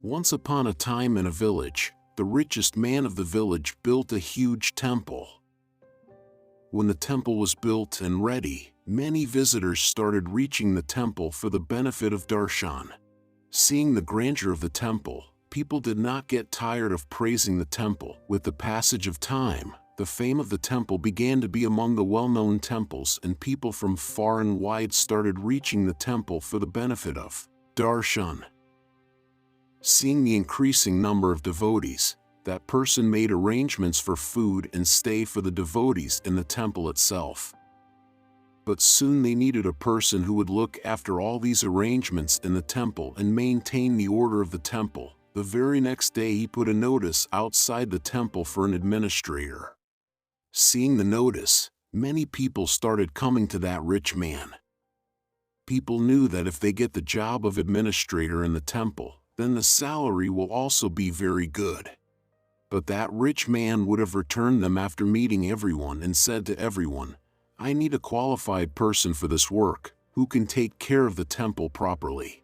Once upon a time in a village, the richest man of the village built a huge temple. When the temple was built and ready, many visitors started reaching the temple for the benefit of darshan. Seeing the grandeur of the temple, people did not get tired of praising the temple. With the passage of time, the fame of the temple began to be among the well-known temples, and people from far and wide started reaching the temple for the benefit of darshan. Seeing the increasing number of devotees, that person made arrangements for food and stay for the devotees in the temple itself. But soon they needed a person who would look after all these arrangements in the temple and maintain the order of the temple. The very next day he put a notice outside the temple for an administrator. Seeing the notice, many people started coming to that rich man. People knew that if they get the job of administrator in the temple, then the salary will also be very good. But that rich man would have returned them after meeting everyone and said to everyone, "I need a qualified person for this work, who can take care of the temple properly."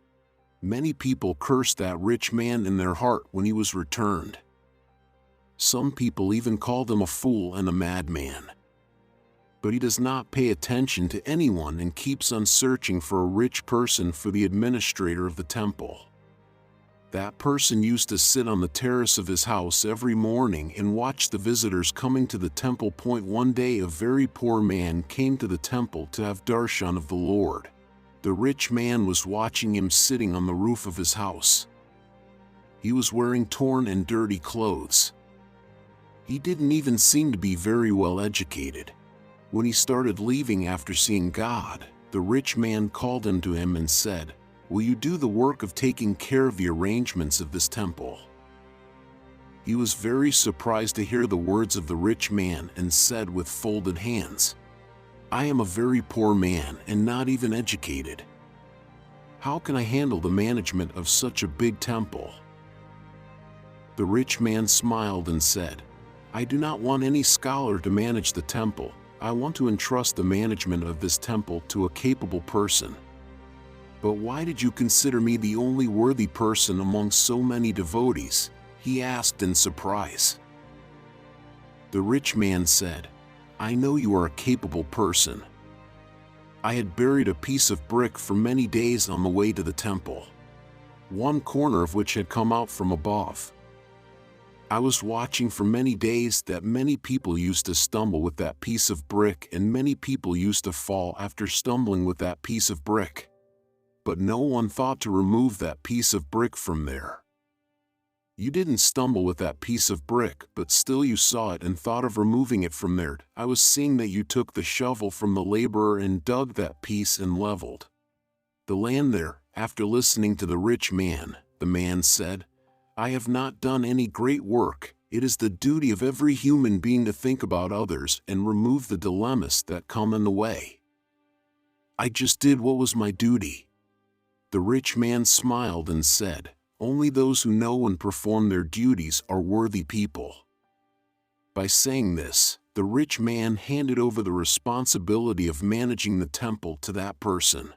Many people cursed that rich man in their heart when he was returned. Some people even called him a fool and a madman. But he does not pay attention to anyone and keeps on searching for a rich person for the administrator of the temple. That person used to sit on the terrace of his house every morning and watch the visitors coming to the temple. One day a very poor man came to the temple to have darshan of the Lord. The rich man was watching him sitting on the roof of his house. He was wearing torn and dirty clothes. He didn't even seem to be very well educated. When he started leaving after seeing God, the rich man called him to him and said, "Will you do the work of taking care of the arrangements of this temple?" He was very surprised to hear the words of the rich man and said with folded hands, "I am a very poor man and not even educated. How can I handle the management of such a big temple?" The rich man smiled and said, "I do not want any scholar to manage the temple. I want to entrust the management of this temple to a capable person." "But why did you consider me the only worthy person among so many devotees?" he asked in surprise. The rich man said, "I know you are a capable person. I had buried a piece of brick for many days on the way to the temple, one corner of which had come out from above. I was watching for many days that many people used to stumble with that piece of brick, and many people used to fall after stumbling with that piece of brick. But no one thought to remove that piece of brick from there. You didn't stumble with that piece of brick, but still you saw it and thought of removing it from there. I was seeing that you took the shovel from the laborer and dug that piece and leveled the land there." After listening to the rich man, the man said, "I have not done any great work. It is the duty of every human being to think about others and remove the dilemmas that come in the way. I just did what was my duty." The rich man smiled and said, "Only those who know and perform their duties are worthy people." By saying this, the rich man handed over the responsibility of managing the temple to that person.